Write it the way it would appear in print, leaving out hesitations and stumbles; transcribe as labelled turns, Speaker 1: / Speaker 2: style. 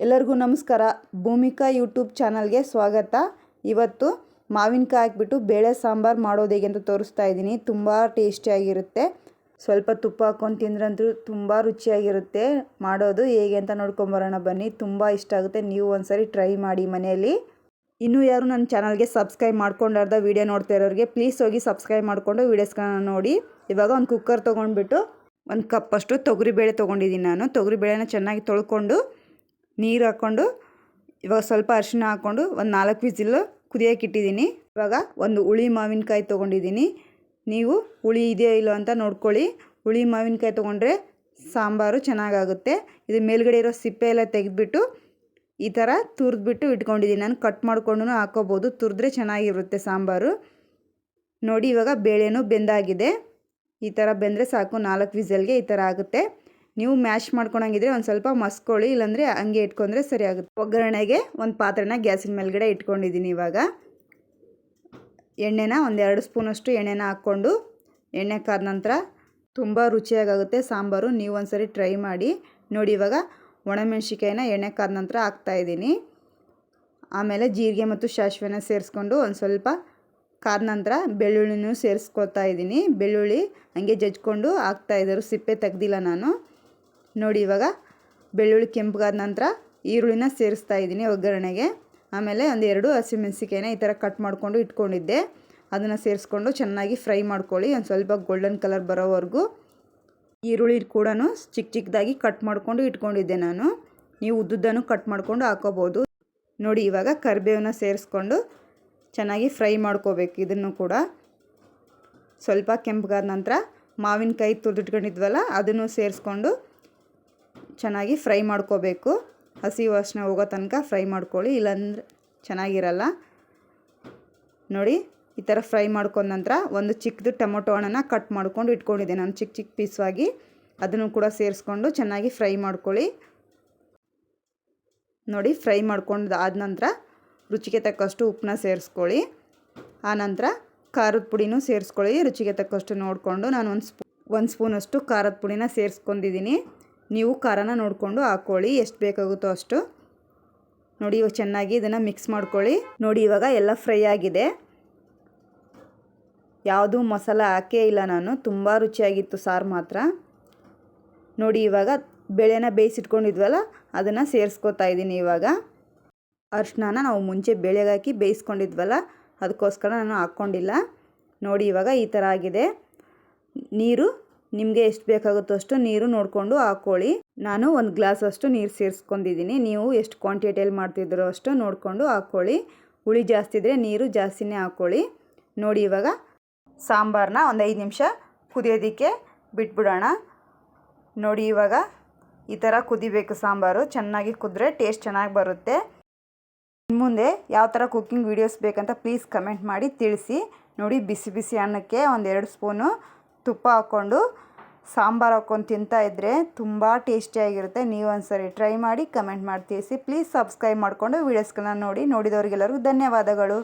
Speaker 1: ಎಲ್ಲರಿಗೂ ನಮಸ್ಕಾರ. ಭೂಮಿಕಾ ಯೂಟ್ಯೂಬ್ ಚಾನಲ್ಗೆ ಸ್ವಾಗತ. ಇವತ್ತು ಮಾವಿನಕಾಯಿ ಹಾಕ್ಬಿಟ್ಟು ಬೇಳೆ ಸಾಂಬಾರು ಮಾಡೋದು ಹೇಗೆ ಅಂತ ತೋರಿಸ್ತಾ ಇದ್ದೀನಿ. ತುಂಬ ಟೇಸ್ಟಿಯಾಗಿರುತ್ತೆ. ಸ್ವಲ್ಪ ತುಪ್ಪ ಹಾಕ್ಕೊಂಡು ತಿಂದ್ರಂತೂ ತುಂಬ ರುಚಿಯಾಗಿರುತ್ತೆ. ಮಾಡೋದು ಹೇಗೆ ಅಂತ ನೋಡ್ಕೊಂಬರೋಣ ಬನ್ನಿ. ತುಂಬ ಇಷ್ಟ ಆಗುತ್ತೆ. ನೀವು ಒಂದ್ಸರಿ ಟ್ರೈ ಮಾಡಿ ಮನೆಯಲ್ಲಿ. ಇನ್ನೂ ಯಾರು ನನ್ನ ಚಾನಲ್ಗೆ ಸಬ್ಸ್ಕ್ರೈಬ್ ಮಾಡ್ಕೊಂಡಾರ್ದ ವೀಡಿಯೋ ನೋಡ್ತಾ ಇರೋರಿಗೆ ಪ್ಲೀಸ್ ಹೋಗಿ ಸಬ್ಸ್ಕ್ರೈಬ್ ಮಾಡಿಕೊಂಡು ವೀಡಿಯೋಸ್ಗಳನ್ನ ನೋಡಿ. ಇವಾಗ ಒಂದು ಕುಕ್ಕರ್ ತೊಗೊಂಡ್ಬಿಟ್ಟು ಒಂದು ಕಪ್ಪಷ್ಟು ತೊಗರಿಬೇಳೆ ತೊಗೊಂಡಿದ್ದೀನಿ. ನಾನು ತೊಗರಿಬೇಳೆನ ಚೆನ್ನಾಗಿ ತೊಳ್ಕೊಂಡು ನೀರು ಹಾಕ್ಕೊಂಡು ಇವಾಗ ಸ್ವಲ್ಪ ಅರಿಶಿನ ಹಾಕ್ಕೊಂಡು ಒಂದು 4 ವಿಸಿಲ್ ಕುದಿಯೋಕೆ ಇಟ್ಟಿದ್ದೀನಿ. ಇವಾಗ ಒಂದು ಹುಳಿ ಮಾವಿನಕಾಯಿ ತೊಗೊಂಡಿದ್ದೀನಿ. ನೀವು ಹುಳಿ ಇದೆಯೋ ಇಲ್ಲೋ ಅಂತ ನೋಡ್ಕೊಳ್ಳಿ. ಹುಳಿ ಮಾವಿನಕಾಯಿ ತೊಗೊಂಡ್ರೆ ಸಾಂಬಾರು ಚೆನ್ನಾಗಾಗುತ್ತೆ. ಇದು ಮೇಲ್ಗಡೆ ಇರೋ ಸಿಪ್ಪೆ ಎಲ್ಲ ತೆಗೆದುಬಿಟ್ಟು ಈ ಥರ ತುರಿದ್ಬಿಟ್ಟು ಇಟ್ಕೊಂಡಿದ್ದೀನಿ. ನಾನು ಕಟ್ ಮಾಡ್ಕೊಂಡು ಹಾಕೋಬೋದು. ತುರಿದ್ರೆ ಚೆನ್ನಾಗಿರುತ್ತೆ ಸಾಂಬಾರು. ನೋಡಿ ಇವಾಗ ಬೇಳೆನೂ ಬೆಂದಾಗಿದೆ. ಈ ಥರ ಬೆಂದರೆ ಸಾಕು. 4 ವಿಸಲ್ಗೆ ಈ ಥರ ಆಗುತ್ತೆ. ನೀವು ಮ್ಯಾಶ್ ಮಾಡ್ಕೊಳಂಗಿದ್ರೆ ಒಂದು ಸ್ವಲ್ಪ ಮಸ್ಕೊಳ್ಳಿ, ಇಲ್ಲಾಂದರೆ ಹಂಗೆ ಇಟ್ಕೊಂಡ್ರೆ ಸರಿ ಆಗುತ್ತೆ. ಒಗ್ಗರಣೆಗೆ ಒಂದು ಪಾತ್ರೆನ ಗ್ಯಾಸಿನ ಮೇಲ್ಗಡೆ ಇಟ್ಕೊಂಡಿದ್ದೀನಿ. ಇವಾಗ ಎಣ್ಣೆನ ಒಂದು 2 ಸ್ಪೂನಷ್ಟು ಎಣ್ಣೆನ ಹಾಕ್ಕೊಂಡು ಎಣ್ಣೆ ಕಾದ ನಂತರ ತುಂಬ ರುಚಿಯಾಗುತ್ತೆ ಸಾಂಬಾರು. ನೀವು ಒಂದ್ಸರಿ ಟ್ರೈ ಮಾಡಿ ನೋಡಿ. ಇವಾಗ ಒಣಮೆಣ್ಸಿಕಾಯಿನ ಎಣ್ಣೆ ಕಾದ ನಂತರ ಹಾಕ್ತಾಯಿದ್ದೀನಿ. ಆಮೇಲೆ ಜೀರಿಗೆ ಮತ್ತು ಸಾಸಿವೆನ ಸೇರಿಸ್ಕೊಂಡು ಒಂದು ಸ್ವಲ್ಪ ಕಾದ ನಂತರ ಬೆಳ್ಳುಳ್ಳಿನೂ ಸೇರಿಸ್ಕೊಳ್ತಾ ಇದ್ದೀನಿ. ಬೆಳ್ಳುಳ್ಳಿ ಹಂಗೆ ಜಜ್ಕೊಂಡು ಹಾಕ್ತಾಯಿದ್ದರು, ಸಿಪ್ಪೆ ತೆಗ್ದಿಲ್ಲ ನಾನು. ನೋಡಿ ಇವಾಗ ಬೆಳ್ಳುಳ್ಳಿ ಕೆಂಪಗಾದ ನಂತರ ಈರುಳ್ಳಿನ ಸೇರಿಸ್ತಾ ಇದ್ದೀನಿ ಒಗ್ಗರಣೆಗೆ. ಆಮೇಲೆ ಒಂದು 2 ಹಸಿಮೆಣಸಿಕಾಯಿನ ಈ ಥರ ಕಟ್ ಮಾಡಿಕೊಂಡು ಇಟ್ಕೊಂಡಿದ್ದೆ, ಅದನ್ನು ಸೇರಿಸ್ಕೊಂಡು ಚೆನ್ನಾಗಿ ಫ್ರೈ ಮಾಡ್ಕೊಳ್ಳಿ. ಒಂದು ಸ್ವಲ್ಪ ಗೋಲ್ಡನ್ ಕಲರ್ ಬರೋವರೆಗೂ. ಈರುಳ್ಳಿ ಕೂಡ ಚಿಕ್ಕದಾಗಿ ಕಟ್ ಮಾಡ್ಕೊಂಡು ಇಟ್ಕೊಂಡಿದ್ದೆ ನಾನು. ನೀವು ಉದ್ದುದ್ದನ್ನು ಕಟ್ ಮಾಡ್ಕೊಂಡು ಹಾಕೋಬೋದು. ನೋಡಿ ಇವಾಗ ಕರಿಬೇವನ್ನ ಸೇರಿಸ್ಕೊಂಡು ಚೆನ್ನಾಗಿ ಫ್ರೈ ಮಾಡ್ಕೋಬೇಕು. ಇದನ್ನು ಕೂಡ ಸ್ವಲ್ಪ ಕೆಂಪಗಾದ ನಂತರ ಮಾವಿನಕಾಯಿ ತುರಿದಿಟ್ಕೊಂಡಿದ್ವಲ್ಲ ಅದನ್ನು ಸೇರಿಸ್ಕೊಂಡು ಚೆನ್ನಾಗಿ ಫ್ರೈ ಮಾಡ್ಕೋಬೇಕು. ಹಸಿ ವಾಸನೆ ಹೋಗೋ ತನಕ ಫ್ರೈ ಮಾಡ್ಕೊಳ್ಳಿ, ಇಲ್ಲಾಂದರೆ ಚೆನ್ನಾಗಿರಲ್ಲ. ನೋಡಿ ಈ ಥರ ಫ್ರೈ ಮಾಡ್ಕೊಂಡ ನಂತರ ಒಂದು ಚಿಕ್ಕದು ಟೊಮೊಟೊ ಹಣ್ಣನ್ನು ಕಟ್ ಮಾಡ್ಕೊಂಡು ಇಟ್ಕೊಂಡಿದ್ದೆ ನಾನು ಚಿಕ್ಕ ಪೀಸಾಗಿ. ಅದನ್ನು ಕೂಡ ಸೇರಿಸ್ಕೊಂಡು ಚೆನ್ನಾಗಿ ಫ್ರೈ ಮಾಡ್ಕೊಳ್ಳಿ. ನೋಡಿ ಫ್ರೈ ಮಾಡ್ಕೊಂಡು ಆದ ನಂತರ ರುಚಿಗೆ ತಕ್ಕಷ್ಟು ಉಪ್ಪನ್ನ ಸೇರಿಸ್ಕೊಳ್ಳಿ. ಆನಂತರ ಖಾರದ ಪುಡಿನೂ ಸೇರಿಸ್ಕೊಳ್ಳಿ ರುಚಿಗೆ ತಕ್ಕಷ್ಟು ನೋಡಿಕೊಂಡು. ನಾನು ಒಂದು ಸ್ಪೂನಷ್ಟು ಖಾರದ ಪುಡಿನ ಸೇರಿಸ್ಕೊಂಡಿದ್ದೀನಿ. ನೀವು ಖಾರನ ನೋಡಿಕೊಂಡು ಹಾಕ್ಕೊಳ್ಳಿ, ಎಷ್ಟು ಬೇಕಾಗುತ್ತೋ ಅಷ್ಟು. ನೋಡಿ ಇವಾಗ ಚೆನ್ನಾಗಿ ಇದನ್ನು ಮಿಕ್ಸ್ ಮಾಡ್ಕೊಳ್ಳಿ. ನೋಡಿ ಇವಾಗ ಎಲ್ಲ ಫ್ರೈ ಆಗಿದೆ. ಯಾವುದೂ ಮಸಾಲ ಹಾಕೇ ಇಲ್ಲ ನಾನು. ತುಂಬ ರುಚಿಯಾಗಿತ್ತು ಸಾರು ಮಾತ್ರ. ನೋಡಿ ಇವಾಗ ಬೇಳೆನ ಬೇಯಿಸಿಟ್ಕೊಂಡಿದ್ವಲ್ಲ ಅದನ್ನು ಸೇರಿಸ್ಕೊತಾ ಇದ್ದೀನಿ. ಇವಾಗ ಅರಿಶಿನ ನಾವು ಮುಂಚೆ ಬೇಳೆಗೆ ಹಾಕಿ ಬೇಯಿಸ್ಕೊಂಡಿದ್ವಲ್ಲ ಅದಕ್ಕೋಸ್ಕರ ನಾನು ಹಾಕ್ಕೊಂಡಿಲ್ಲ. ನೋಡಿ ಇವಾಗ ಈ ಥರ ಆಗಿದೆ. ನೀರು ನಿಮಗೆ ಎಷ್ಟು ಬೇಕಾಗುತ್ತೋ ಅಷ್ಟು ನೀರು ನೋಡಿಕೊಂಡು ಹಾಕ್ಕೊಳ್ಳಿ. ನಾನು 1 ಗ್ಲಾಸಷ್ಟು ನೀರು ಸೇರಿಸ್ಕೊಂಡಿದ್ದೀನಿ. ನೀವು ಎಷ್ಟು ಕ್ವಾಂಟಿಟಿಯಲ್ಲಿ ಮಾಡ್ತಿದ್ದೀರೋ ಅಷ್ಟು ನೋಡಿಕೊಂಡು ಹಾಕ್ಕೊಳ್ಳಿ. ಹುಳಿ ಜಾಸ್ತಿ ಇದ್ದರೆ ನೀರು ಜಾಸ್ತಿನೇ ಹಾಕ್ಕೊಳ್ಳಿ. ನೋಡಿ ಇವಾಗ ಸಾಂಬಾರನ್ನ ಒಂದು 5 ನಿಮಿಷ ಕುದಿಯೋದಕ್ಕೆ ಬಿಟ್ಬಿಡೋಣ. ನೋಡಿ ಇವಾಗ ಈ ಥರ ಕುದಿಬೇಕು ಸಾಂಬಾರು. ಚೆನ್ನಾಗಿ ಕುದ್ರೆ ಟೇಸ್ಟ್ ಚೆನ್ನಾಗಿ ಬರುತ್ತೆ. ಮುಂದೆ ಯಾವ ಥರ ಕುಕ್ಕಿಂಗ್ ವೀಡಿಯೋಸ್ ಬೇಕಂತ ಪ್ಲೀಸ್ ಕಮೆಂಟ್ ಮಾಡಿ ತಿಳಿಸಿ. ನೋಡಿ ಬಿಸಿ ಬಿಸಿ ಅನ್ನಕ್ಕೆ ಒಂದು 2 ಸ್ಪೂನು ತುಪ್ಪ ಹಾಕ್ಕೊಂಡು ಸಾಂಬಾರು ಹಾಕ್ಕೊಂಡು ತಿಂತಾಯಿದ್ರೆ ತುಂಬ ಟೇಸ್ಟಿಯಾಗಿರುತ್ತೆ. ನೀವು ಒಂದ್ಸರಿ ಟ್ರೈ ಮಾಡಿ ಕಮೆಂಟ್ ಮಾಡಿ ತಿಳಿಸಿ. ಪ್ಲೀಸ್ ಸಬ್ಸ್ಕ್ರೈಬ್ ಮಾಡಿಕೊಂಡು ವೀಡಿಯೋಸ್ಗಳನ್ನ ನೋಡಿ. ನೋಡಿದವರಿಗೆಲ್ಲರಿಗೂ ಧನ್ಯವಾದಗಳು.